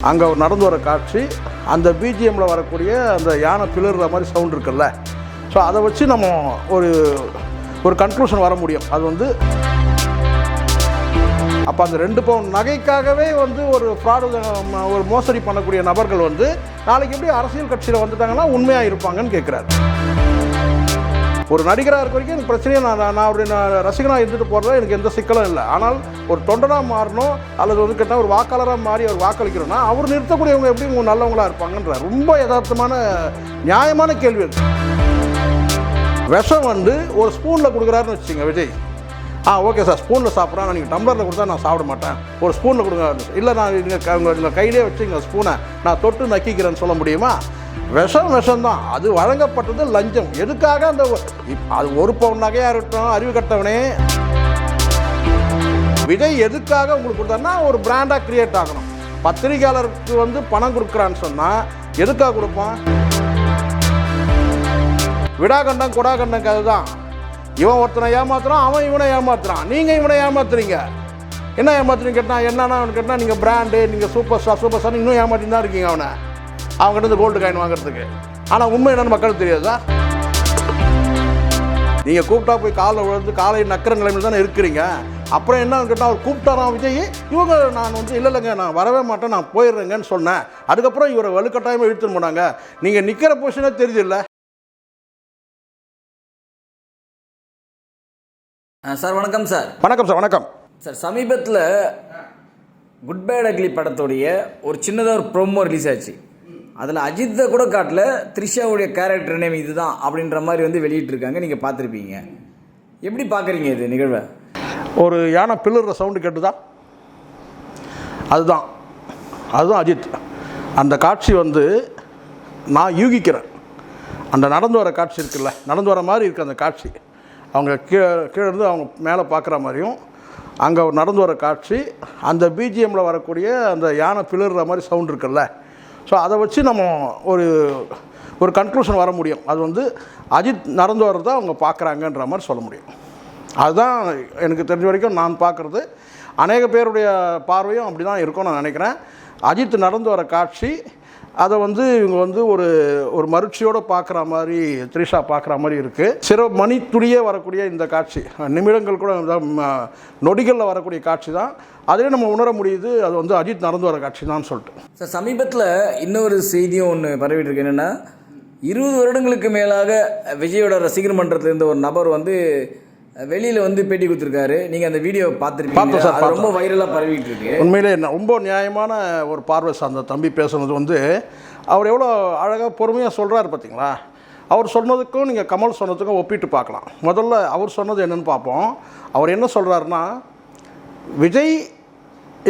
அங்கே நடந்து வர காட்சி, அந்த பிஜிஎம்மில் வரக்கூடிய அந்த யானை பிளறுற மாதிரி சவுண்ட் இருக்குல்ல, ஸோ அதை வச்சு நம்ம ஒரு கன்க்ளூஷன் வர முடியும். அது வந்து அப்போ அந்த 2 பவுன் நகைக்காகவே வந்து ஒரு ஃப்ராடு, ஒரு மோசடி பண்ணக்கூடிய நபர்கள் வந்து நாளைக்கு எப்படி அரசியல் கட்சியில் வந்துட்டாங்கன்னா உண்மையாக இருப்பாங்கன்னு கேட்குறாரு. ஒரு நடிகராக இருக்க வரைக்கும் எனக்கு பிரச்சனையே, நான் அவருடைய ரசிகனாக இருந்துட்டு போகிறதா எனக்கு எந்த சிக்கலும் இல்லை. ஆனால் ஒரு தொண்டனாக மாறணும் அல்லது வந்து கேட்டால் ஒரு வாக்காளராக மாறி அவர் வாக்களிக்கணும்னா அவர் நிறுத்தக்கூடியவங்க எப்படி உங்கள் நல்லவங்களாக இருப்பாங்கன்ற ரொம்ப யதார்த்தமான நியாயமான கேள்வி அது. விஷம் வந்து ஒரு ஸ்பூனில் கொடுக்குறாருன்னு வச்சுங்க விஜய், ஓகே சார் ஸ்பூனில் சாப்பிட்றேன், நீங்கள் டம்ளரில் கொடுத்தா நான் சாப்பிட மாட்டேன், ஒரு ஸ்பூனில் கொடுங்க. இல்லை நான் நீங்கள் கையிலே வச்சுங்க ஸ்பூனை, நான் தொட்டு நக்கிக்கிறேன்னு சொல்ல முடியுமா? விஷம்தான். அது வழங்கப்பட்டது லஞ்சம். எதுக்காக அந்த அது 1 பவுன் நகையாக இருக்கட்டும், அறிவு கட்டவனே விஜய் எதுக்காக உங்களுக்கு கொடுத்தாருன்னா ஒரு பிராண்டாக கிரியேட் ஆகணும். பத்திரிகையாளருக்கு வந்து பணம் கொடுக்குறான்னு சொன்னால் எதுக்காக கொடுப்பான்? விடாகண்டம் கொடாகண்டம் கதை தான். இவன் ஒருத்தனை ஏமாத்துறான், அவன் இவனை ஏமாத்துறான், நீங்கள் இவனை ஏமாத்துறீங்க. என்ன ஏமாத்துறீங்க கேட்டால் என்னன்னா கேட்டால் நீங்கள் பிராண்டு, நீங்கள் சூப்பர் ஸ்டார் இன்னும் ஏமாற்றி தான் இருக்கீங்க அவனை, அவங்ககிட்ட கோல்டு காயின் வாங்குறதுக்கு. ஆனால் உண்மை என்னன்னு மக்களுக்கு தெரியாதா? நீங்கள் கூப்பிட்டா போய் காலைல விழுந்து காலை நக்கிற நிலைமையில் தானே இருக்கிறீங்க. அப்புறம் என்னன்னு கேட்டால் அவர் கூப்பிட்டாராம் விஜய், இவங்க நான் வந்து இல்லைங்க நான் வரவே மாட்டேன், நான் போயிடுறேங்கன்னு சொன்னேன். அதுக்கப்புறம் இவரை வலுக்கட்டாயமாக இழுத்துன்னு போனாங்க. நீங்கள் நிற்கிற பொசிஷனே தெரியுது இல்லை சார்? வணக்கம் சார். வணக்கம் சார். வணக்கம் சார். சமீபத்தில் குட் பேட் அக்லி படத்துடைய ஒரு சின்னதாக ஒரு ப்ரோமோ ரிலீஸ் ஆச்சு. அதில் அஜித்தை கூட காட்டல, த்ரிஷாவுடைய கேரக்டர் நேம் இதுதான் அப்படின்ற மாதிரி வந்து வெளியிட்டிருக்காங்க. நீங்கள் பார்த்துருப்பீங்க. எப்படி பார்க்குறீங்க இது நிகழ்வை? ஒரு யானை பிளறுற சவுண்டு கேட்டுதா, அதுதான் அஜித். அந்த காட்சி வந்து நான் யூகிக்கிறேன். அந்த நடந்து வர காட்சி இருக்குல்ல, நடந்து வர மாதிரி இருக்குது அந்த காட்சி. அவங்க கீழே இருந்து அவங்க மேலே பார்க்குற மாதிரியும், அங்கே நடந்து வர காட்சி, அந்த பிஜிஎம்மில் வரக்கூடிய அந்த யானை பிளறுற மாதிரி சவுண்ட் இருக்குல்ல, ஸோ அதை வச்சு நம்ம ஒரு கன்க்ளூஷன் வர முடியும். அது வந்து அஜித் நடந்து வர்றதை அவங்க பார்க்குறாங்கன்ற மாதிரி சொல்ல முடியும். அதுதான் எனக்கு தெரிஞ்ச வரைக்கும் நான் பார்க்குறது. அநேக பேருடைய பார்வையும் அப்படி தான் இருக்கும்னு நான் நினைக்கிறேன். அஜித் நடந்து வர காட்சி, அதை வந்து இவங்க வந்து ஒரு மருட்சியோடு பார்க்குற மாதிரி, த்ரிஷா பார்க்குற மாதிரி இருக்குது. சில மணித்துளியே வரக்கூடிய இந்த காட்சி, நிமிடங்கள் கூட நொடிகளில் வரக்கூடிய காட்சி தான். அதிலே நம்ம உணர முடியுது அது வந்து அஜித் நடந்து வர காட்சி தான் சொல்லிட்டு. சார், சமீபத்தில் இன்னொரு செய்தியும் ஒன்று பரவிட்டு இருக்கு. என்னென்னா 20 வருடங்களுக்கு மேலாக விஜயோட ரசிகர் மன்றத்தில் இருந்த ஒரு நபர் வந்து வெளியில் வந்து பேட்டி கொடுத்துருக்காரு. நீங்கள் அந்த வீடியோ பார்த்துருப்பீங்க சார். ரொம்ப வைரலாக பரவிட்டு இருக்கு. உண்மையிலே ரொம்ப நியாயமான ஒரு பார்வை சார். அந்த தம்பி பேசுனது வந்து அவர் எவ்வளோ அழகாக பொறுமையாக சொல்கிறாரு பார்த்தீங்களா? அவர் சொன்னதுக்கும் நீங்கள் கமல் சொன்னதுக்கும் ஒப்பிட்டு பார்க்கலாம். முதல்ல அவர் சொன்னது என்னென்னு பார்ப்போம். அவர் என்ன சொல்கிறாருன்னா, விஜய்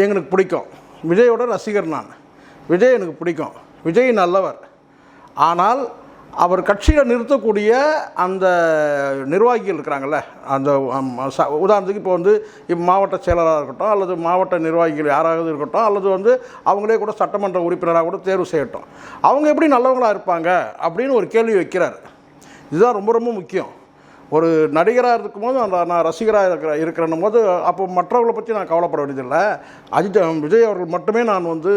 எங்களுக்கு பிடிக்கும், விஜயோட ரசிகர் நான், விஜய் எனக்கு பிடிக்கும், விஜய் நல்லவர், ஆனால் அவர் கட்சியில் நிறுத்தக்கூடிய அந்த நிர்வாகிகள் இருக்கிறாங்கல்ல, அந்த உதாரணத்துக்கு இப்போ வந்து மாவட்ட செயலராக இருக்கட்டும் அல்லது மாவட்ட நிர்வாகிகள் யாராவது இருக்கட்டும் அல்லது வந்து அவங்களே கூட சட்டமன்ற உறுப்பினராக கூட தேர்வு செய்யட்டும், அவங்க எப்படி நல்லவங்களாக இருப்பாங்க அப்படின்னு ஒரு கேள்வி வைக்கிறார். இதுதான் ரொம்ப ரொம்ப முக்கியம். ஒரு நடிகராக இருக்கும்போது நான் ரசிகராக இருக்கிறன்னும் போது அப்போ மற்றவர்களை பற்றி நான் கவலைப்பட வேண்டியதில்லை. விஜய் அவர்கள் மட்டுமே நான் வந்து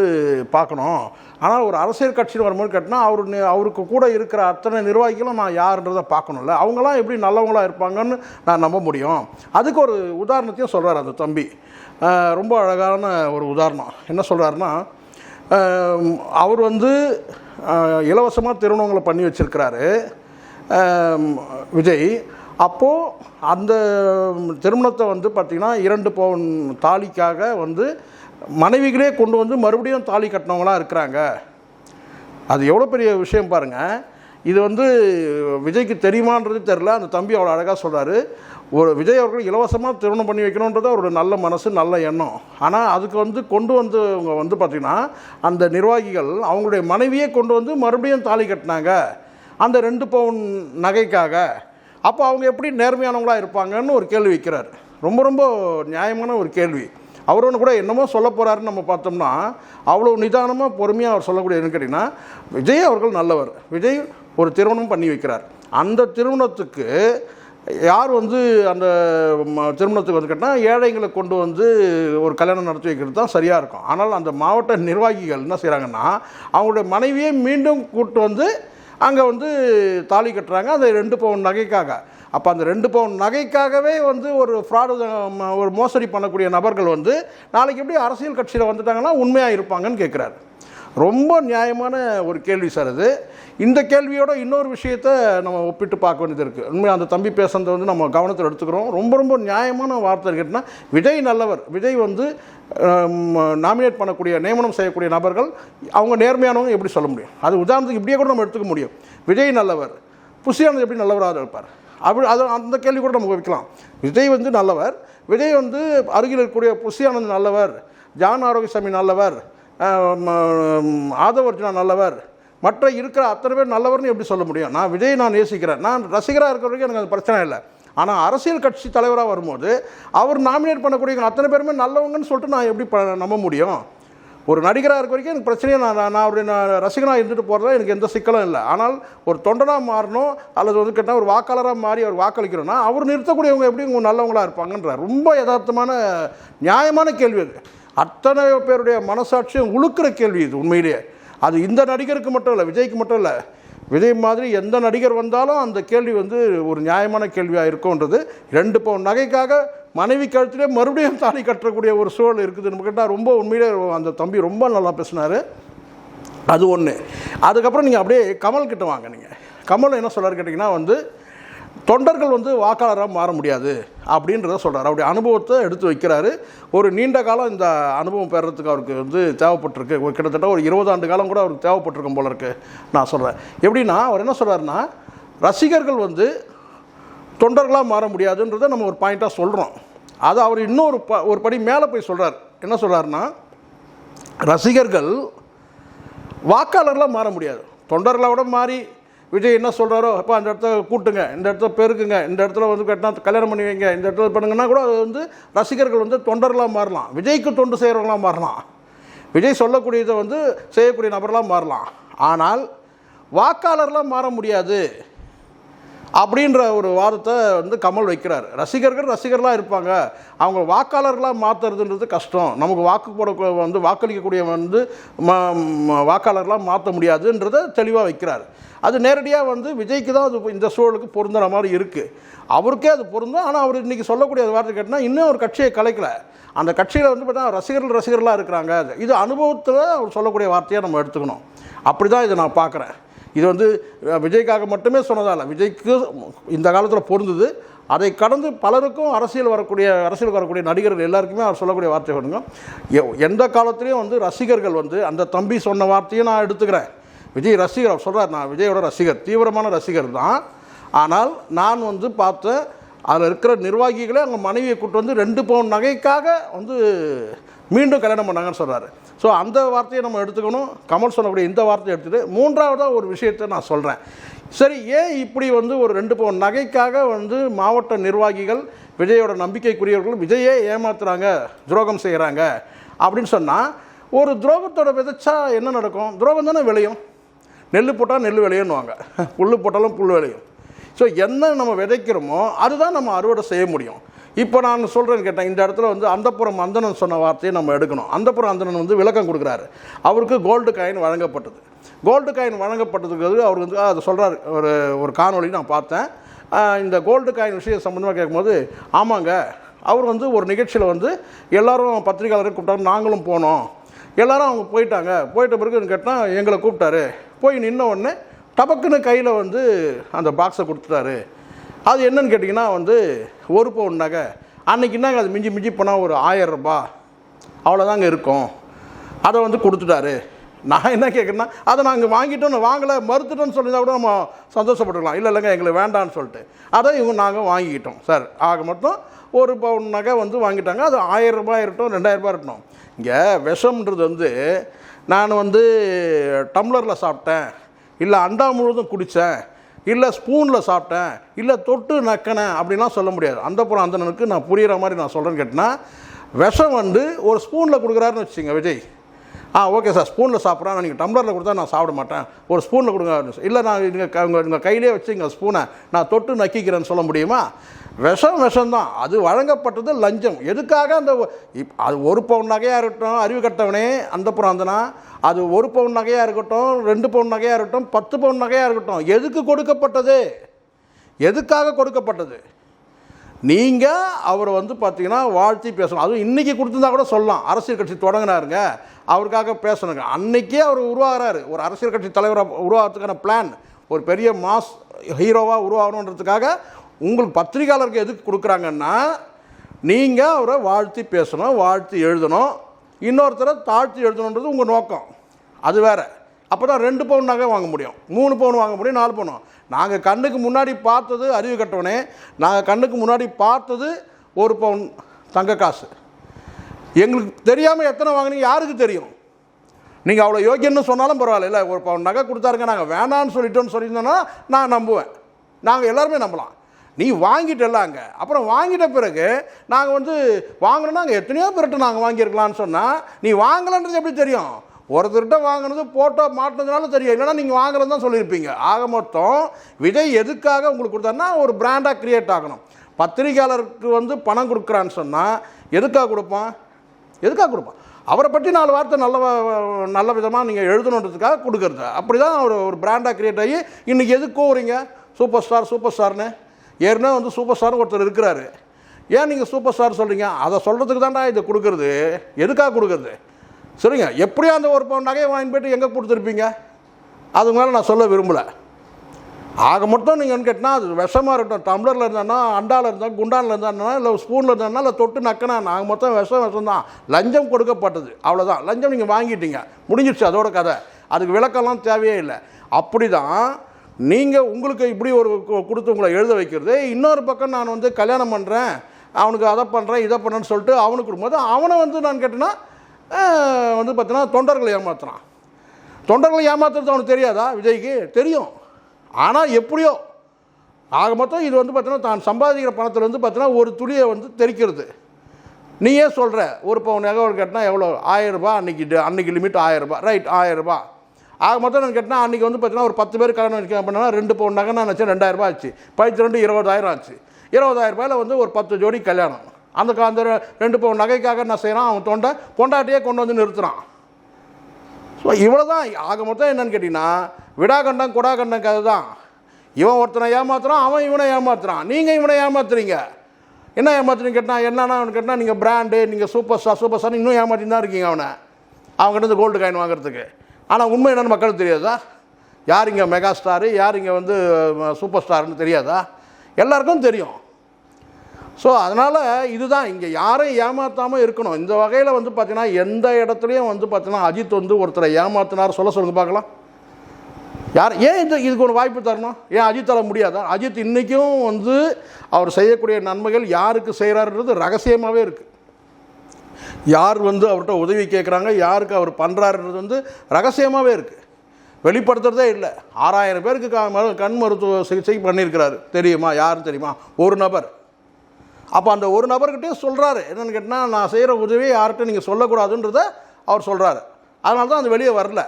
பார்க்கணும். ஆனால் ஒரு அரசியல் கட்சியில் வரும்போது கேட்டால் அவருக்கு கூட இருக்கிற அத்தனை நிர்வாகிகளும் நான் யாருன்றதை பார்க்கணும்ல, அவங்களாம் எப்படி நல்லவங்களாக இருப்பாங்கன்னு நான் நம்ப முடியும். அதுக்கு ஒரு உதாரணத்தையும் சொல்கிறார் அந்த தம்பி. ரொம்ப அழகான ஒரு உதாரணம். என்ன சொல்கிறாருன்னா, அவர் வந்து இலவசமாக திருமணங்களை பண்ணி வச்சுருக்கிறாரு விஜய். அப்போது அந்த திருமணத்தை வந்து பார்த்திங்கன்னா 2 பவுன் தாலிக்காக வந்து மனைவிகளே கொண்டு வந்து மறுபடியும் தாலி கட்டினவங்களாம் இருக்கிறாங்க. அது எவ்வளோ பெரிய விஷயம் பாருங்கள். இது வந்து விஜய்க்கு தெரியுமான்றது தெரில. அந்த தம்பி அவ்வளோ அழகாக சொல்கிறாரு. ஒரு விஜய் அவர்கள் இலவசமாக திருமணம் பண்ணி வைக்கணுன்றது அவரோட நல்ல மனசு, நல்ல எண்ணம். ஆனால் அதுக்கு வந்து கொண்டு வந்து அவங்க வந்து பார்த்திங்கன்னா அந்த நிர்வாகிகள் அவங்களுடைய மனைவியே கொண்டு வந்து மறுபடியும் தாலி கட்டினாங்க அந்த 2 பவுன் நகைக்காக. அப்போ அவங்க எப்படி நேர்மையானவங்களாக இருப்பாங்கன்னு ஒரு கேள்வி வைக்கிறார். ரொம்ப ரொம்ப நியாயமான ஒரு கேள்வி. அவர் ஒன்று கூட என்னமோ சொல்ல போகிறாருன்னு நம்ம பார்த்தோம்னா அவ்வளோ நிதானமாக பொறுமையாக அவர் சொல்லக்கூடிய என்ன கேட்டிங்கன்னா, விஜய் அவர்கள் நல்லவர், விஜய் ஒரு திருமணம் பண்ணி வைக்கிறார், அந்த திருமணத்துக்கு யார் வந்து அந்த திருமணத்துக்கு வந்து கேட்டால் ஏழைங்களை கொண்டு வந்து ஒரு கல்யாணம் நடத்தி வைக்கிறது தான் சரியாக இருக்கும். ஆனால் அந்த மாவட்ட நிர்வாகிகள் என்ன செய்கிறாங்கன்னா அவங்களுடைய மனைவியை மீண்டும் கூப்பிட்டு வந்து அங்கே வந்து தாலி கட்டுறாங்க அந்த 2 பவுன் நகைக்காக. அப்போ அந்த 2 பவுன் நகைக்காகவே வந்து ஒரு ஃப்ராடு ஒரு மோசடி பண்ணக்கூடிய நபர்கள் வந்து நாளைக்கு எப்படி அரசியல் கட்சியில் வந்துட்டாங்கன்னா உண்மையாக இருப்பாங்கன்னு கேட்குறாரு. ரொம்ப நியாயமான ஒரு கேள்வி சார் அது. இந்த கேள்வியோட இன்னொரு விஷயத்தை நம்ம ஒப்பிட்டு பார்க்க வேண்டியது இருக்குது. உண்மையாக அந்த தம்பி பேசுனதை வந்து நம்ம கவனத்தில் எடுத்துக்கிறோம். ரொம்ப ரொம்ப நியாயமான வார்த்தை கேட்டால் விஜய் நல்லவர். விஜய் வந்து நாமினேட் பண்ணக்கூடிய நியமனம் செய்யக்கூடிய நபர்கள் அவங்க நேர்மையானவங்க எப்படி சொல்ல முடியும்? அது உதாரணத்துக்கு இப்படியே கூட நம்ம எடுத்துக்க முடியும். விஜய் நல்லவர், புஷியானது எப்படி நல்லவராக இருப்பார்? அப்படி அது அந்த கேள்வி கூட நமக்கு வைக்கலாம். விஜய் வந்து நல்லவர், விஜய் வந்து அருகில் இருக்கக்கூடிய புஷியானந்த் நல்லவர், ஜான் ஆரோக்கியசாமி நல்லவர், ஆதவர்ஜுனா நல்லவர், மற்ற இருக்கிற அத்தனை பேர் நல்லவர்னு எப்படி சொல்ல முடியும்? நான் விஜய் நான் நேசிக்கிறேன், நான் ரசிகராக இருக்கிற வரைக்கும் எனக்கு அது பிரச்சனை இல்லை. ஆனால் அரசியல் கட்சி தலைவராக வரும்போது அவர் நாமினேட் பண்ணக்கூடிய அத்தனை பேருமே நல்லவங்கன்னு சொல்லிட்டு நான் எப்படி நம்ப முடியும்? ஒரு நடிகராக இருக்க வரைக்கும் எனக்கு பிரச்சனையே நான் அவருடைய ரசிகனாக இருந்துட்டு போகிறதா எனக்கு எந்த சிக்கலும் இல்லை. ஆனால் ஒரு தொண்டனாக மாறணும் அல்லது வந்து கேட்டால் ஒரு வாக்காளராக மாறி அவர் வாக்களிக்கிறோன்னா அவர் நிறுத்தக்கூடியவங்க எப்படி உங்கள் நல்லவங்களாக இருப்பாங்கன்ற ரொம்ப யதார்த்தமான நியாயமான கேள்வி அது. அத்தனை பேருடைய மனசாட்சியும் உழுக்கிற கேள்வி இது உண்மையிலேயே. அது இந்த நடிகருக்கு மட்டும் இல்லை, விஜய்க்கு மட்டும் இல்லை, விஜய் மாதிரி எந்த நடிகர் வந்தாலும் அந்த கேள்வி வந்து ஒரு நியாயமான கேள்வியாக இருக்கும்ன்றது. 2 பவுன் நகைக்காக மனைவி கழுத்திலே மறுபடியும் தாலி கட்டக்கூடிய ஒரு சூழல் இருக்குதுன்னு கேட்டால் ரொம்ப உண்மையிலே அந்த தம்பி ரொம்ப நல்லா பேசினார். அது ஒன்று. அதுக்கப்புறம் நீங்கள் அப்படியே கமல் கிட்ட வாங்க. நீங்கள் கமல் என்ன சொல்கிறார் கேட்டிங்கன்னா வந்து தொண்டர்கள் வந்து வாக்காளராக மாற முடியாது அப்படின்றத சொல்கிறார். அவருடைய அனுபவத்தை எடுத்து வைக்கிறாரு. ஒரு நீண்ட காலம் இந்த அனுபவம் பெறத்துக்கு அவருக்கு வந்து தேவைப்பட்டிருக்கு. ஒரு கிட்டத்தட்ட ஒரு 20 ஆண்டு காலம் கூட அவருக்கு தேவைப்பட்டிருக்கும் போல இருக்குது நான் சொல்கிறேன். எப்படின்னா அவர் என்ன சொல்கிறாருன்னா ரசிகர்கள் வந்து தொண்டர்களாக மாற முடியாதுன்றதை நம்ம ஒரு பாயிண்ட்டாக சொல்கிறோம். அது அவர் இன்னொரு ஒரு படி மேலே போய் சொல்கிறார். என்ன சொல்கிறாருன்னா ரசிகர்கள் வாக்காளர்களாக மாற முடியாது, தொண்டர்களோட மாறி விஜய் என்ன சொல்கிறாரோ அப்போ அந்த இடத்த கூட்டுங்க, இந்த இடத்துல பெருக்குங்க, இந்த இடத்துல வந்து கட்டினா கல்யாணம் பண்ணி வைங்க, இந்த இடத்துல பண்ணுங்கன்னா கூட அது வந்து ரசிகர்கள் வந்து தொண்டர்களாக மாறலாம், விஜய்க்கு தொண்டு செய்கிறவங்களாம் மாறலாம், விஜய் சொல்லக்கூடியதை வந்து செய்யக்கூடிய நபர்களாக மாறலாம். ஆனால் வாக்காளர்களாக மாற முடியாது அப்படின்ற ஒரு வாதத்தை வந்து கமல் வைக்கிறார். ரசிகர்களாக இருப்பாங்க, அவங்க வாக்காளர்களாக மாற்றுறதுன்றது கஷ்டம், நமக்கு வாக்கு போட வந்து வாக்களிக்கக்கூடிய வந்து வாக்காளர்களாக மாற்ற முடியாதுன்றதை தெளிவாக வைக்கிறார். அது நேரடியாக வந்து விஜய்க்கு தான் அது இந்த சூழலுக்கு பொருந்துற மாதிரி இருக்குது. அவருக்கே அது பொருந்தும். ஆனால் அவர் இன்றைக்கி சொல்லக்கூடிய வார்த்தை கேட்டால் இன்னும் ஒரு கட்சியை கலைக்கலை. அந்த கட்சியில் வந்து பார்த்தா ரசிகர்களாக இருக்கிறாங்க. இது அனுபவத்தில் அவர் சொல்லக்கூடிய வார்த்தையாக நம்ம எடுத்துக்கணும். அப்படி தான் இதை நான் பார்க்குறேன். இது வந்து விஜய்க்காக மட்டுமே சொன்னதால் விஜய்க்கு இந்த காலத்தில் பொருந்தது. அதை கடந்து பலருக்கும் அரசியலுக்கு வரக்கூடிய நடிகர்கள் எல்லாருக்குமே அவர் சொல்லக்கூடிய வார்த்தை வருங்க. எந்த காலத்துலேயும் வந்து ரசிகர்கள் வந்து அந்த தம்பி சொன்ன வார்த்தையை நான் எடுத்துக்கிறேன். விஜய் ரசிகர், அவர் சொல்கிறார் நான் விஜயோட ரசிகர், தீவிரமான ரசிகர் தான். ஆனால் நான் வந்து பார்த்தேன் அதில் இருக்கிற நிர்வாகிகளே அவங்க மனைவியை கூட்டு வந்து 2 பவுன் நகைக்காக வந்து மீண்டும் கல்யாணம் பண்ணாங்கன்னு சொல்கிறாரு. ஸோ அந்த வார்த்தையை நம்ம எடுத்துக்கணும். கமல் சொல்லக்கூடிய இந்த வார்த்தையை எடுத்துகிட்டு 3வதாக ஒரு விஷயத்தை நான் சொல்கிறேன். சரி, ஏன் இப்படி வந்து ஒரு 2 பவுன் நகைக்காக வந்து மாவட்ட நிர்வாகிகள் விஜயோட நம்பிக்கைக்குரியவர்கள் விஜயே ஏமாத்துறாங்க, துரோகம் செய்கிறாங்க அப்படின்னு சொன்னால், ஒரு துரோகத்தோட விதைச்சா என்ன நடக்கும்? துரோகம் தானே விளையும். நெல் போட்டால் நெல் விளையுன்னுவாங்க, புல் போட்டாலும் புல் விளையும். ஸோ என்ன நம்ம விதைக்கிறோமோ அதுதான் நம்ம அறுவடை செய்ய முடியும். இப்போ நான் சொல்கிறேன்னு கேட்டேன், இந்த இடத்துல வந்து அந்தப்புறம் அந்தணன் சொன்ன வார்த்தையை நம்ம எடுக்கணும். அந்தப்புறம் அந்தணன் வந்து விளக்கம் கொடுக்குறாரு. அவருக்கு கோல்டு காயின் வழங்கப்பட்டது. கோல்டு காயின் வழங்கப்பட்டதுக்கு அவர் வந்து அதை சொல்கிறார். ஒரு காணொலி நான் பார்த்தேன். இந்த கோல்டு காயின் விஷயம் சம்மந்தமாக கேட்கும்போது, ஆமாங்க, அவர் வந்து ஒரு நிகழ்ச்சியில் வந்து எல்லோரும் பத்திரிகையாளரை கூப்பிட்டாரு, நாங்களும் போனோம். எல்லோரும் அவங்க போயிட்ட பிறகு கேட்டால் எங்களை கூப்பிட்டாரு. போய் நின்ன உடனே டபக்குன்னு கையில் வந்து அந்த பாக்ஸை கொடுத்துட்டாரு. அது என்னன்னு கேட்டிங்கன்னா வந்து 1 பவுன் நகை. அன்றைக்கி என்னங்க அது மிஞ்சி போனால் ஒரு 1000 ரூபாய் அவ்வளோதாங்க இருக்கும். அதை வந்து கொடுத்துட்டாரு. நான் என்ன கேட்குறேன்னா, அதை நாங்கள் வாங்கிட்டோன்னு வாங்கலை மறுத்துட்டோன்னு சொல்லியிருந்தா கூட நம்ம சந்தோஷப்பட்டுக்கலாம். இல்லைங்க எங்களுக்கு வேண்டான்னு சொல்லிட்டு அதை நாங்கள் வாங்கிக்கிட்டோம் சார். ஆக மொத்தம் 1 பவுன் நகை வந்து வாங்கிட்டாங்க. அது 1000 ரூபாய் இருக்கட்டும், 2000 ரூபாய் இருக்கட்டும். இங்கே விஷம்ன்றது வந்து நான் வந்து டம்ளரில் சாப்பிட்டேன், இல்லை அண்டா முழுவதும் குடித்தேன், இல்லை ஸ்பூனில் சாப்பிட்டேன், இல்லை தொட்டு நக்கினேன் அப்படின்லாம் சொல்ல முடியாது. அந்தப்புறம் அந்தணனுக்கு நான் புரிகிற மாதிரி நான் சொல்கிறேன்னு கேட்டினா, விஷம் வந்து ஒரு ஸ்பூனில் கொடுக்குறாருன்னு வச்சுங்க விஜய், ஓகே சார், ஸ்பூனில் சாப்பிட்றேன், நீங்கள் டம்ளரில் கொடுத்தா நான் சாப்பிட மாட்டேன், ஒரு ஸ்பூனில் கொடுங்க. இல்லை, நான் உங்கள் கையிலே வச்சுங்க ஸ்பூனை, நான் தொட்டு நக்கிக்கிறேன்னு சொல்ல முடியுமா? விஷம்தான். அது வழங்கப்பட்டது லஞ்சம். எதுக்காக அந்த அது 1 பவுன் நகையாக இருக்கட்டும், அறிவு கட்டவனே அந்த புறாந்தனா, அது 1 பவுன் நகையாக இருக்கட்டும், 2 பவுன் நகையாக இருக்கட்டும், 10 பவுன் நகையாக இருக்கட்டும், எதுக்கு கொடுக்கப்பட்டது? எதுக்காக கொடுக்கப்பட்டது? நீங்கள் அவரை வந்து பார்த்தீங்கன்னா வாழ்த்தி பேசணும். அதுவும் இன்றைக்கி கொடுத்துருந்தா கூட சொல்லலாம், அரசியல் கட்சி தொடங்கினாருங்க, அவருக்காக பேசணுங்க. அன்றைக்கே அவர் உருவாகிறாரு, ஒரு அரசியல் கட்சி தலைவராக உருவாகிறதுக்கான பிளான், ஒரு பெரிய மாஸ் ஹீரோவாக உருவாகணுன்றதுக்காக. உங்களுக்கு பத்திரிகையாளருக்கு எதுக்கு கொடுக்குறாங்கன்னா, நீங்கள் அவரை வாழ்த்தி பேசணும், வாழ்த்தி எழுதணும், இன்னொருத்தரை தாழ்த்தி எழுதணுன்றது உங்கள் நோக்கம். அது வேறு. அப்போ தான் 2 பவுன் நகை வாங்க முடியும், 3 பவுன் வாங்க முடியும், 4 பவுன். நாங்கள் கண்ணுக்கு முன்னாடி பார்த்தது, அறிவு கட்டவனே, நாங்கள் கண்ணுக்கு முன்னாடி பார்த்தது 1 பவுன் தங்க காசு. எங்களுக்கு தெரியாமல் எத்தனை வாங்கினீங்க யாருக்கு தெரியும்? நீங்கள் அவ்வளோ யோக்கியன்னு சொன்னாலும் பரவாயில்ல. இல்லை, 1 பவுன் நகை கொடுத்தாருங்க, நாங்கள் வேணான்னு சொல்லிட்டோன்னு சொல்லியிருந்தோன்னா நான் நம்புவேன், நாங்கள் எல்லாருமே நம்பலாம். நீ வாங்கிட்டலாங்க, அப்புறம் வாங்கிட்ட பிறகு நாங்கள் வந்து வாங்கினோன்னா நாங்கள் எத்தனையோ பேர்கிட்ட நாங்கள் வாங்கியிருக்கலான்னு சொன்னால், நீ வாங்கலைன்றது எப்படி தெரியும்? ஒருத்தர்கிட்ட வாங்கினது போட்டோ மாட்டினதுனால தெரியும், இல்லைனா நீங்கள் வாங்கலன்னு தான் சொல்லியிருப்பீங்க. ஆக மொத்தம் விஜய் எதுக்காக உங்களுக்கு கொடுத்தாருன்னா, ஒரு பிராண்டாக க்ரியேட் ஆகணும். பத்திரிகையாளருக்கு வந்து பணம் கொடுக்குறான்னு சொன்னால் எதுக்காக கொடுப்பான்? அவரை பற்றி 4 வார்த்தை நல்ல விதமாக நீங்கள் எழுதணுன்றதுக்காக கொடுக்குறது. அப்படி தான் ஒரு பிராண்டாக க்ரியேட் ஆகி இன்றைக்கி எதுக்கு கோவுறீங்க? சூப்பர் ஸ்டார்னு. ஏற்கனவே வந்து சூப்பர் ஸ்டார்னு ஒருத்தர் இருக்கிறாரு, ஏன் நீங்கள் சூப்பர் ஸ்டார் சொல்கிறீங்க? அதை சொல்கிறதுக்கு தான்டா இதை கொடுக்குறது. எதுக்காக கொடுக்குறது? சரிங்க, எப்படியும் அந்த 1 பவுன் நகையை வாங்கி போய்ட்டு எங்கே கொடுத்துருப்பீங்க? அதுக்கு மேலே நான் சொல்ல விரும்பலை. ஆக மொத்தம் நீங்கள் கேட்டால் அது விஷமாக இருக்கட்டும், டம்ளரில் இருந்தானா, அண்டாவில் இருந்தால், குண்டானில் இருந்தானா, இல்லை ஸ்பூனில் இருந்தானா, இல்லை தொட்டு நக்கினா, ஆக மொத்தம் விஷம் தான். லஞ்சம் கொடுக்கப்பட்டது, அவ்வளோதான். லஞ்சம் நீங்கள் வாங்கிட்டீங்க, முடிஞ்சிடுச்சு, அதோட கதை. அதுக்கு விளக்கம்லாம் தேவையே இல்லை. அப்படி தான் நீங்கள் உங்களுக்கு இப்படி ஒரு கொடுத்து உங்களை எழுத வைக்கிறது. இன்னொரு பக்கம் நான் வந்து கல்யாணம் பண்ணுறேன், அவனுக்கு அதை பண்ணுறேன், இதை பண்ணுறேன்னு சொல்லிட்டு அவனுக்கு கொடுக்கும்போது அவனை வந்து நான் கேட்டேன்னா வந்து பார்த்தீங்கன்னா தொண்டர்களை ஏமாத்துறான். தொண்டர்களை ஏமாத்துறது அவனுக்கு தெரியாதா? விஜய்க்கு தெரியும். ஆனால் எப்படியோ ஆக மொத்தம் இது வந்து பார்த்தீங்கன்னா தான் சம்பாதிக்கிற பணத்தில் வந்து பார்த்தீங்கன்னா ஒரு துளியை வந்து தெரிக்கிறது. நீ ஏன் சொல்கிற 1 பவுன் நகை கேட்டால் எவ்வளோ? 1000 ரூபாய். அன்றைக்கி லிமிட் 1000 ரூபாய். ரைட், 1000 ரூபாய். ஆக மொத்தம் நான் கேட்டால் அன்றைக்கி வந்து பார்த்தீங்கன்னா ஒரு 10 பேர் கல்யாணம் வைக்க பண்ணா 2 பவுன் நகை நான் நினச்சேன் 2000 ரூபாய் ஆச்சு. 20,000 ஆச்சு. 20,000 ரூபாயில் வந்து ஒரு 10 ஜோடி கல்யாணம். அந்த 2 பவுன் நகைக்காக என்ன செய்கிறான்? அவன் பொண்டாட்டியே கொண்டு வந்து நிறுத்துகிறான். ஸோ இவ்வளோ தான். ஆக மொத்தம் என்னன்னு கேட்டிங்கன்னா விடாகண்டம் கொடாகண்டம் கதை தான். இவன் ஒருத்தனை ஏமாத்துறான், அவன் இவனை ஏமாத்துறான், நீங்கள் இவனை ஏமாத்துறீங்க. என்ன ஏமாத்துறீங்க கேட்டால் என்னன்னா அவனு கேட்டால் நீங்கள் பிராண்டு, நீங்கள் சூப்பர் ஸ்டார் இன்னும் ஏமாற்றின்னு தான் இருக்கீங்க அவன்கிட்ட கோல்டு காயின் வாங்குறதுக்கு. ஆனால் உண்மை என்னென்னு மக்களுக்கு தெரியாதா? யார் இங்கே மெகா ஸ்டாரு, யார் இங்கே வந்து சூப்பர் ஸ்டார்னு தெரியாதா? எல்லாருக்கும் தெரியும். ஸோ அதனால் இதுதான், இங்கே யாரையும் ஏமாற்றாமல் இருக்கணும். இந்த வகையில் வந்து பார்த்தீங்கன்னா எந்த இடத்துலையும் வந்து பார்த்தீங்கன்னா அஜித் வந்து ஒருத்தரை ஏமாத்தினார் சொல்லுங்கள் பார்க்கலாம். யார் ஏன் இதுக்கு ஒரு வாய்ப்பு தரணும்? ஏன் அஜித்தால் முடியாதா? அஜித் இன்றைக்கும் வந்து அவர் செய்யக்கூடிய நன்மைகள் யாருக்கு செய்கிறாருன்றது ரகசியமாகவே இருக்குது. யார் வந்து அவர்கிட்ட உதவி கேட்குறாங்க, யாருக்கு அவர் பண்ணுறாருன்றது வந்து ரகசியமாகவே இருக்குது, வெளிப்படுத்துறதே இல்லை. 6000 பேருக்கு கண் மருத்துவ சிகிச்சை பண்ணியிருக்கிறாரு. தெரியுமா? யாருன்னு தெரியுமா? ஒரு நபர். அப்போ அந்த ஒரு நபர்கிட்டே சொல்கிறாரு என்னென்னு கேட்டால், நான் செய்கிற உதவியை யார்கிட்ட நீங்கள் சொல்லக்கூடாதுன்றத அவர் சொல்கிறாரு. அதனால தான் அது வெளியே வரல.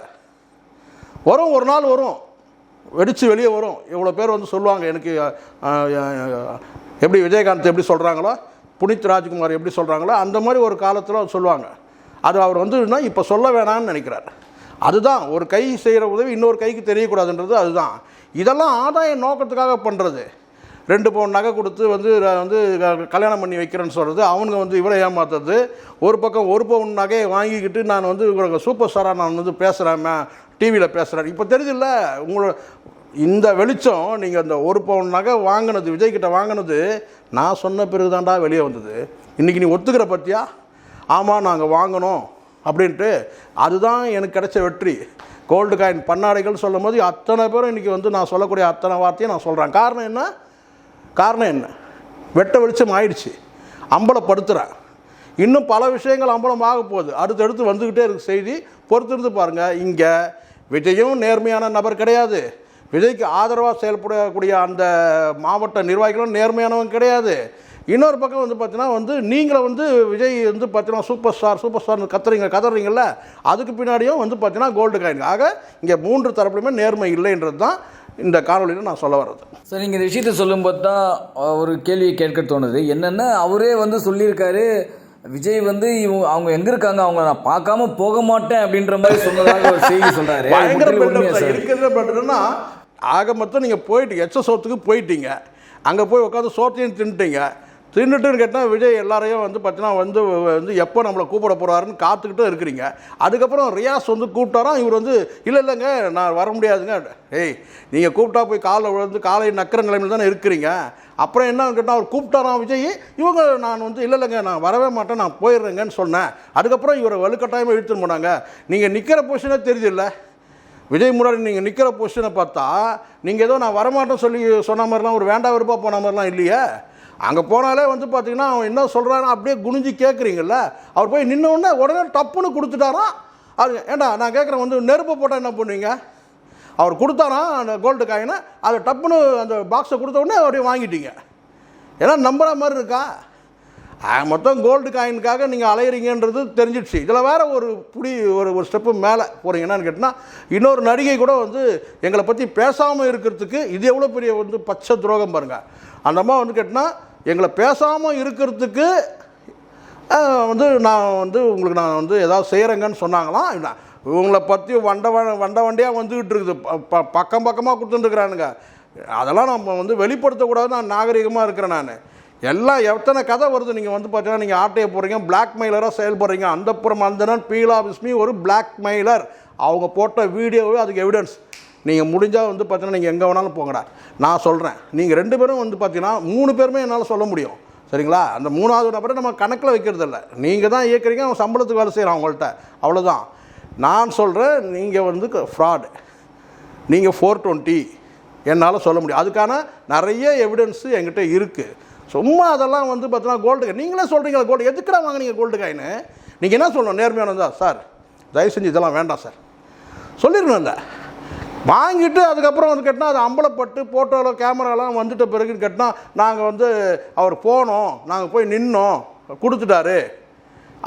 வரும், ஒரு நாள் வரும், வெடித்து வெளியே வரும். இவ்வளோ பேர் வந்து சொல்லுவாங்க எனக்கு எப்படி விஜயகாந்த் எப்படி சொல்கிறாங்களோ, புனித் ராஜ்குமார் எப்படி சொல்கிறாங்களோ, அந்த மாதிரி ஒரு காலத்தில் சொல்லுவாங்க. அது அவர் வந்து இப்போ சொல்ல வேணான்னு நினைக்கிறார். அதுதான் ஒரு கை செய்கிற உதவி இன்னொரு கைக்கு தெரியக்கூடாதுன்றது. அதுதான் இதெல்லாம் ஆதாய நோக்கத்துக்காக பண்ணுறது. 2 பவுன் நகை கொடுத்து வந்து கல்யாணம் பண்ணி வைக்கிறேன்னு சொல்கிறது, அவனுங்க வந்து இவரை ஏமாத்துறது. ஒரு பக்கம் 1 பவுன் நகையை வாங்கிக்கிட்டு நான் வந்து சூப்பர் ஸ்டாராக நான் வந்து பேசுகிறேன், டிவியில் பேசுகிறேன். இப்போ தெரியுதுல்ல உங்களோட இந்த வெளிச்சம். நீங்கள் அந்த 1 பவுன் நகை வாங்கினது, விஜய்கிட்ட வாங்கினது நான் சொன்ன பிறகு தாண்டா வெளியே வந்தது. இன்றைக்கி நீ ஒத்துக்கிற பற்றியா? ஆமாம் நாங்கள் வாங்கினோம் அப்படின்ட்டு. அதுதான் எனக்கு கிடைச்ச வெற்றி. கோல்டு காயின் பன்னாடைகள் சொல்லும் போது அத்தனை பேரும் இன்றைக்கி வந்து நான் சொல்லக்கூடிய அத்தனை வார்த்தையும் நான் சொல்கிறேன். காரணம் என்ன? வெட்ட வெளிச்சம் ஆயிடுச்சு, அம்பலப்படுத்துகிறேன். இன்னும் பல விஷயங்கள் அம்பலமாக போகுது, அடுத்தடுத்து வந்துக்கிட்டே இருக்குது செய்தி. பொறுத்திருந்து பாருங்கள். இங்கே விஜயும் நேர்மையான நபர் கிடையாது, விஜய்க்கு ஆதரவாக செயல்படக்கூடிய அந்த மாவட்ட நிர்வாகிகளும் நேர்மையானவங்க கிடையாது, இன்னொரு பக்கம் வந்து பார்த்தீங்கன்னா வந்து நீங்கள வந்து விஜய் வந்து பார்த்தீங்கன்னா சூப்பர் ஸ்டார்னு கத்துறீங்கல்ல, அதுக்கு பின்னாடியும் வந்து பார்த்தீங்கன்னா கோல்டு காயின். ஆக இங்கே 3 தரப்புலையுமே நேர்மை இல்லைன்றது தான் இந்த காணொலியில் நான் சொல்ல வர்றது. சார், நீங்கள் இந்த விஷயத்தை சொல்லும்போது தான் ஒரு கேள்வியை கேட்க தோணுது. என்னென்னா, அவரே வந்து சொல்லியிருக்காரு, விஜய் வந்து அவங்க எங்கே இருக்காங்க, அவங்க நான் பார்க்காம போக மாட்டேன் அப்படின்ற மாதிரி சொன்னதாக ஒரு செய்தி சொல்கிறாரு. இருக்கிறது பட்னா ஆக மொத்தம் நீங்கள் போயிட்டு சோத்துக்கு போயிட்டீங்க, அங்கே போய் உட்காந்து சோத்தையும் தின்னுட்டுன்னு கேட்டால் விஜய் எல்லாரையும் வந்து பார்த்தீங்கன்னா வந்து எப்போ நம்மளை கூப்பிட போகிறாருன்னு காத்துக்கிட்டு இருக்கிறீங்க. அதுக்கப்புறம் ரியாஸ் வந்து கூப்பிட்டாராம், இவர் வந்து இல்லைங்க நான் வர முடியாதுங்க. நீங்கள் கூப்பிட்டா போய் காலை விழுந்து காலை நக்கிற நிலைமையில் தானே இருக்கிறீங்க. அப்புறம் என்னன்னு கேட்டால் அவர் கூப்பிட்டாராம் விஜய், இவங்க நான் வந்து இல்லைங்க நான் வரவே மாட்டேன் நான் போயிடுறேங்கன்னு சொன்னேன். அதுக்கப்புறம் இவரை வலுக்கட்டாயமாக இழுத்துன்னு போனாங்க. நீங்கள் நிற்கிற பொசிஷனே தெரியுதில்ல, விஜய் முன்னாடி நீங்கள் நிற்கிற பொசிஷனை பார்த்தா நீங்கள் ஏதோ நான் வரமாட்டேன்னு சொல்லி சொன்ன மாதிரிலாம் ஒரு வேண்டா விருப்பா போன மாதிரிலாம் இல்லையே. அங்கே போனாலே வந்து பார்த்தீங்கன்னா அவன் என்ன சொல்கிறான்னு அப்படியே குனிஞ்சு கேட்குறீங்கல்ல. அவர் போய் நின்னோடனே உடனே டப்புன்னு கொடுத்துட்டாராம். அது ஏண்டா நான் கேட்குறேன், வந்து நெருப்பு போட்டால் என்ன பண்ணுவீங்க? அவர் கொடுத்தாராம் அந்த கோல்டு காயினை, அதை டப்புன்னு அந்த பாக்ஸை கொடுத்த உடனே அப்படியே வாங்கிட்டீங்க. ஏன்னா நம்புற மாதிரி இருக்கா? மொத்தம் கோல்டு காயினுக்காக நீங்கள் அலையிறீங்கன்றது தெரிஞ்சிடுச்சு. இதில் வேறு ஒரு ஸ்டெப்பு மேலே போகிறீங்க. என்னன்னு கேட்டால், இன்னொரு நடிகை கூட வந்து எங்களை பற்றி பேசாமல் இருக்கிறதுக்கு இது எவ்வளோ பெரிய வந்து பச்சை துரோகம் பாருங்கள். அந்த அம்மா வந்து கேட்டால் எங்களை பேசாமல் இருக்கிறதுக்கு வந்து நான் வந்து உங்களுக்கு நான் வந்து ஏதாவது செய்கிறேங்கன்னு சொன்னாங்களாம். இவங்களை பற்றி வண்டியாக வந்துக்கிட்டு இருக்குது, பக்கமாக கொடுத்துட்டுருக்குறானுங்க. அதெல்லாம் நம்ம வந்து வெளிப்படுத்தக்கூடாது. நான் நாகரிகமாக இருக்கிறேன். நான் எல்லாம் எத்தனை கதை வருது. நீங்கள் வந்து பார்த்தீங்கன்னா நீங்கள் ஆட்டையை போடுறீங்க, பிளாக்மெயிலராக செயல்படுறீங்க. அந்தப்புறம் அந்தனன் பீலா விஸ்மி ஒரு பிளாக்மெயிலர். அவங்க போட்ட வீடியோவே அதுக்கு எவிடன்ஸ். நீங்கள் முடிஞ்சால் வந்து பார்த்தீங்கன்னா நீங்கள் எங்கே வேணாலும் போங்கடா. நான் சொல்கிறேன், நீங்கள் 2 பேரும் வந்து பார்த்தீங்கன்னா 3 பேருமே என்னால் சொல்ல முடியும், சரிங்களா? அந்த 3வது நபரை நம்ம கணக்கில் வைக்கிறதில்ல. நீங்கள் தான் இயக்குறீங்க, அவன் சம்பளத்துக்கு வேலை செய்கிறான் அவங்கள்ட்ட, அவ்வளோதான். நான் சொல்கிறேன், நீங்கள் வந்து ஃப்ராடு, நீங்கள் 420 என்னால் சொல்ல முடியும். அதுக்கான நிறைய எவிடன்ஸு என்கிட்ட இருக்குது. சும்மா அதெல்லாம் வந்து பார்த்தீங்கன்னா கோல்டு காயின் நீங்களே சொல்கிறீங்களா, கோல்டு எதுக்குடா வாங்கினீங்க கோல்டு காயின்னு? நீங்கள் என்ன சொல்லணும், நேர்மையானதா சார் தயவு செஞ்சு இதெல்லாம் வேண்டாம் சார் சொல்லிடணும்ல. வாங்கிட்டு அதுக்கப்புறம் வந்து கேட்டால் அது அம்பலப்பட்டு ஃபோட்டோவில் கேமராலாம் வந்துட்ட பிறகுன்னு கேட்டால் நாங்கள் வந்து அவர் போனோம், நாங்கள் போய் நின்னோம், கொடுத்துட்டாரு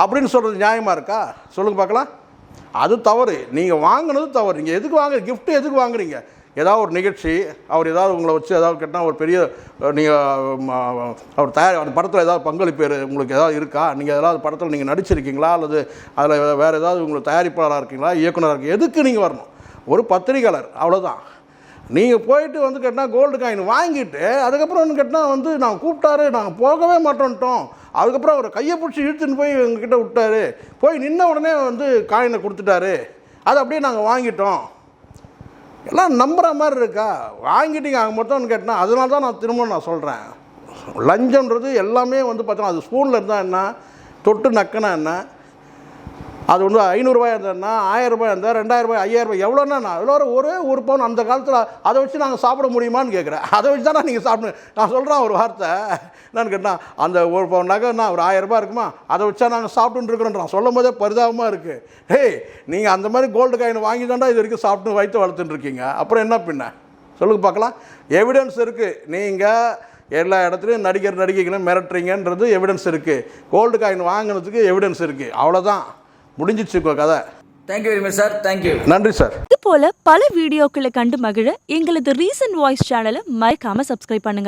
அப்படின்னு சொல்கிறது நியாயமாக இருக்கா? சொல்லுங்கள் பார்க்கலாம். அது தவறு. நீங்கள் வாங்கினது தவறு. நீங்கள் எதுக்கு கிஃப்ட்டு எதுக்கு வாங்குறீங்க? ஏதாவது ஒரு நிகழ்ச்சி, அவர் ஏதாவது உங்களை வச்சு ஏதாவது கேட்டால் ஒரு பெரிய நீங்கள் அவர் அந்த படத்தில் ஏதாவது பங்களிப்பு உங்களுக்கு ஏதாவது இருக்கா? நீங்கள் ஏதாவது படத்தில் நீங்கள் நடிச்சிருக்கீங்களா, அல்லது அதில் வேறு ஏதாவது உங்களுக்கு தயாரிப்பாளராக இருக்கீங்களா, இயக்குனராக இருக்கீங்க? எதுக்கு நீங்கள் வரணும்? ஒரு பத்திரிகையாளர், அவ்வளோதான். நீங்கள் போயிட்டு வந்து கேட்டால் கோல்டு காயின் வாங்கிட்டு அதுக்கப்புறம் வந்து கேட்டால் வந்து நாங்கள் கூப்பிட்டாரு, நாங்கள் போகவே மாட்டோன்ட்டோம். அதுக்கப்புறம் அவர் கையை பிடிச்சி இழுத்துன்னு போய் எங்ககிட்ட விட்டார், போய் நின்ன உடனே வந்து காயினை கொடுத்துட்டாரு, அதை அப்படியே நாங்கள் வாங்கிட்டோம். எல்லாம் நம்புகிற மாதிரி இருக்கா? வாங்கிட்டீங்க அங்கே மொத்தம்னு கேட்டால். அதனால தான் நான் திரும்ப நான் சொல்கிறேன், லஞ்சம்ன்றது எல்லாமே வந்து பார்த்தோன்னா அது ஸ்பூனில் இருந்தால் என்ன, தொட்டு நக்கினா என்ன, அது வந்து 500 ரூபாய் இருந்தா, 1000 ரூபாய் இருந்தால், 2000 ரூபாய், 5000 ரூபாய், எவ்வளோன்னா நான் எவ்வளோ ஒரு பவுன் அந்த காலத்தில் அதை வச்சு நாங்கள் சாப்பிட முடியுமான்னு கேட்குறேன். அதை வச்சு தானே நீங்கள் சாப்பிடு. நான் சொல்கிறேன் ஒரு வார்த்தை என்னன்னு கேட்டால், அந்த ஒரு பவுன் நகைன்னா ஒரு 1000 ரூபாய் இருக்குமா, அதை வச்சா நாங்கள் சாப்பிட்டுன்னு இருக்கிறோன்றான். சொல்லும் போதே பரிதாபமாக இருக்குது. நீங்கள் அந்த மாதிரி கோல்டு காயின் வாங்கி தாண்டா இது வரைக்கும் சாப்பிட்டு வயிற்று வளர்த்துட்டு இருக்கீங்க. அப்புறம் என்ன பின்ன சொல்லுங்க பார்க்கலாம். எவிடன்ஸ் இருக்குது. நீங்கள் எல்லா இடத்துலையும் நடிகைகளும் மிரட்டுறீங்கன்றது எவிடன்ஸ் இருக்குது. கோல்டு காயின் வாங்கினதுக்கு எவிடன்ஸ் இருக்குது. அவ்வளோதான், முடிஞ்சிச்சு கதை. Thank you very much sir. Thank you. நன்றி சார். இது போல பல வீடியோக்களை கண்டு மகிழ எங்களது ரீசன்ட் வாய்ஸ் சேனலை மறக்காம சப்ஸ்கிரைப் பண்ணுங்க.